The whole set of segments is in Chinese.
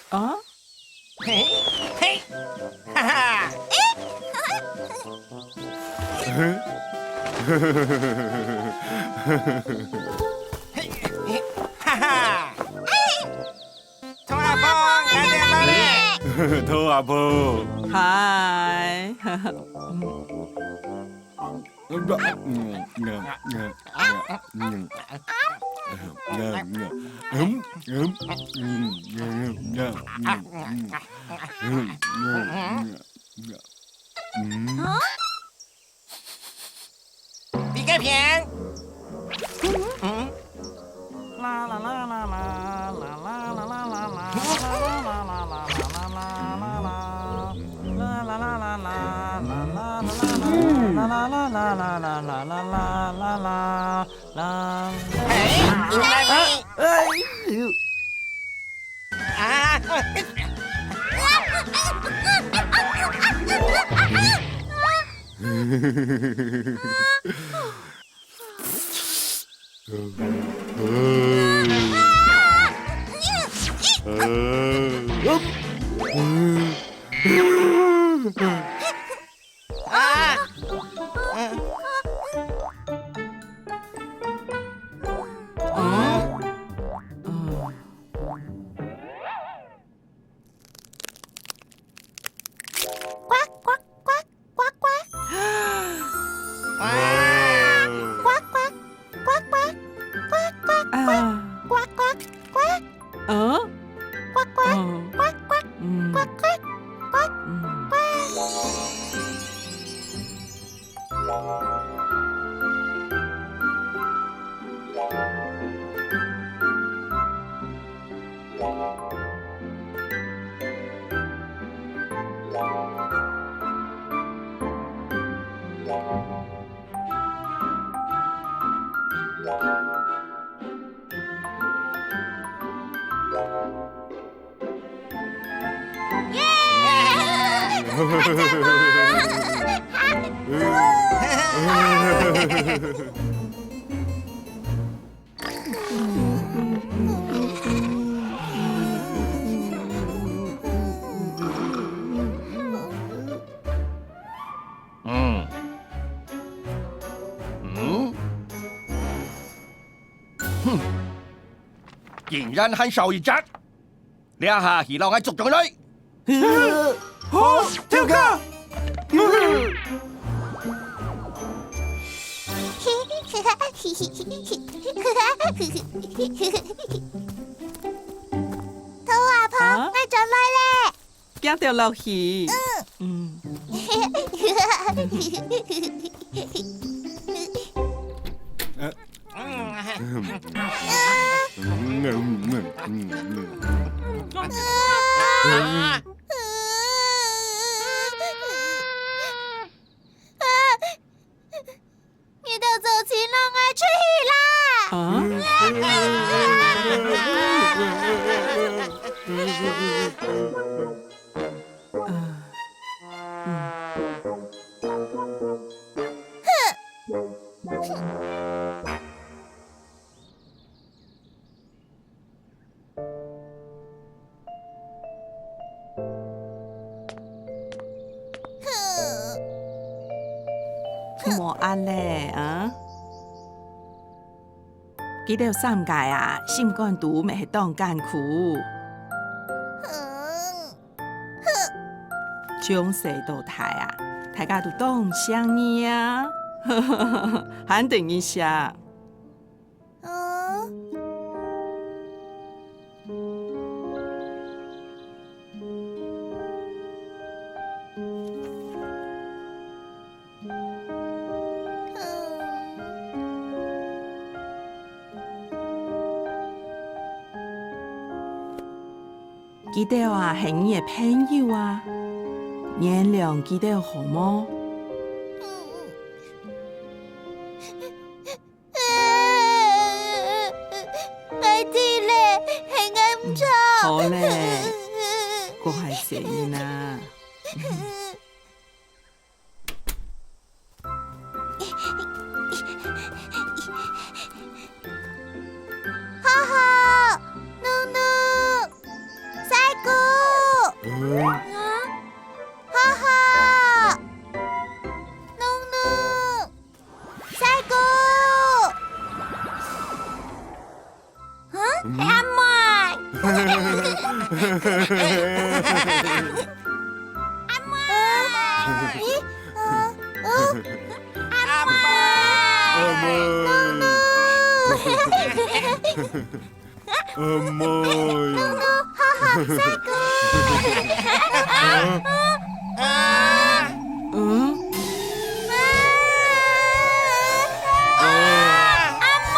啊？嘿，嘿，哈哈！嘿，哈哈！童阿婆，来了嘞！兔阿婆，嗨，比个平。啦啦啦啦啦啦啦啦啦啦啦啦哎，你来没？哎呦！啊！啊！竟然很少一隻，兩下兒郎喺捉咗你。好，跳卡！兔阿婆，我做來咧。驚到落去。你都做起讓我出去啦！莫安咧啊！記得三屆啊，心肝肚咪係當艱苦，將世到台啊，大家都當相你啊，喊等一下。記得啊，係你嘅朋友啊，原諒記得好麼？快啲咧，係我唔錯。好咧，我係謝你啦。好好，努努，細姑。嗯，阿妹。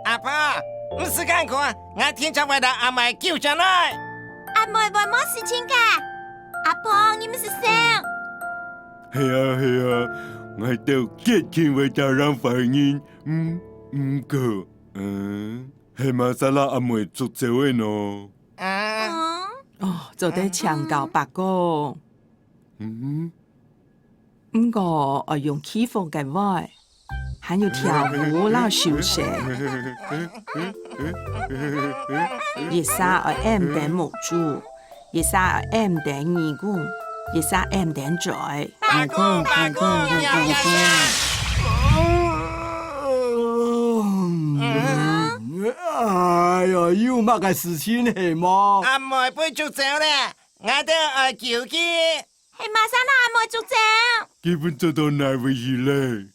阿婆，唔是咁看，我天朝為了阿妹救上來。阿妹會冇事情噶。阿婆，你們是誰？係啊係啊，我都極見為大人反應，唔過，係馬莎拉阿妹做這位呢？哦，就得牆教白公。不過我用起風嘅話，還要跳舞啦休息。熱沙我 M 點冇住，熱沙我 M 點二公，熱沙 M 點嘴。白公，哎呀，有乜嘅事情係麼？阿妹被捉走咧，我都要救佢。係馬莎拉阿妹捉走。基本做到哪位去咧？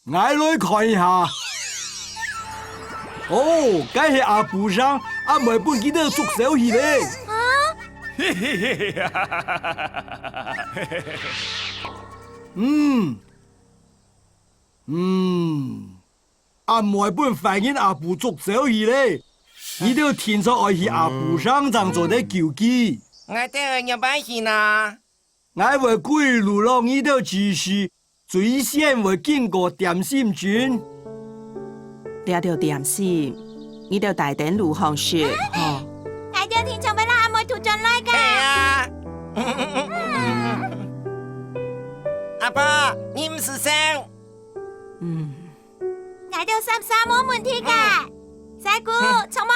我來看一下。哦，梗係阿布生，阿妹本記得捉手去咧。阿妹本反映阿布捉手去咧，你都聽說愛去阿布生當做得救濟。我都要入去呢。我會歸路浪，你都只是最先會經過點心村。了條點心，你就大點路行雪。大條天就俾啦阿妹跳進來噶。係啊。阿婆，你唔是生？大條三三冇問題噶。細姑，什麼？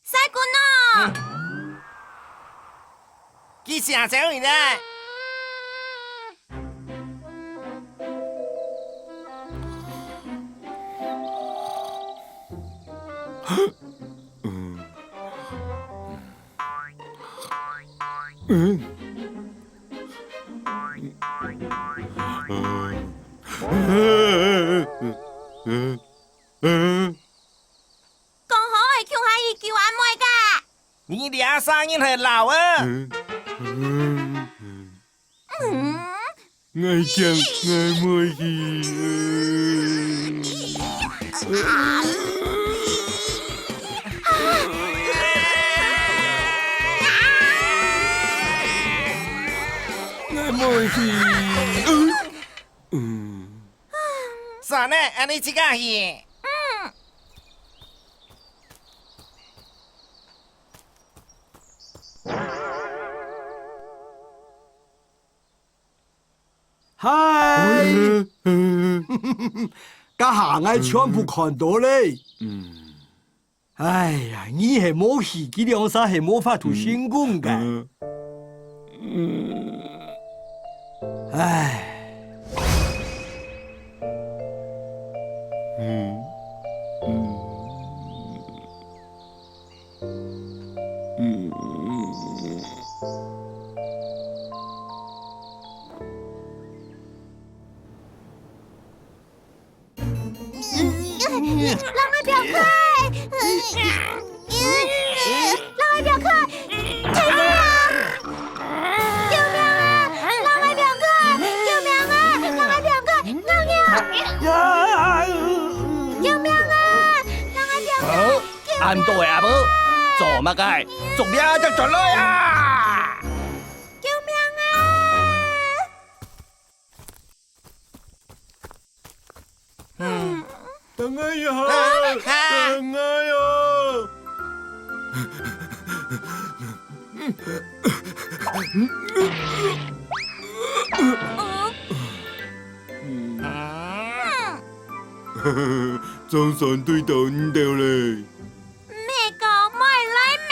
細姑呢？佢想走去咧。講好係叫阿姨叫阿妹噶。你俩聲音係老啊！我想我妹去。我妹去。算啦，按你自家去。嗨，家下我全部看到嘞。哎呀，你係冇戲，佢兩啥係冇法度成功嘅。唉。讓我表快！讓我表快！救命啊！救命啊！讓我表快！救命啊！讓我表快！救命啊！讓我表快！安多嘅阿婆，做乜嘅？做呀就做來啊！救命啊！等我一下，等我呀！裝上對到唔到咧。咩個妹女名？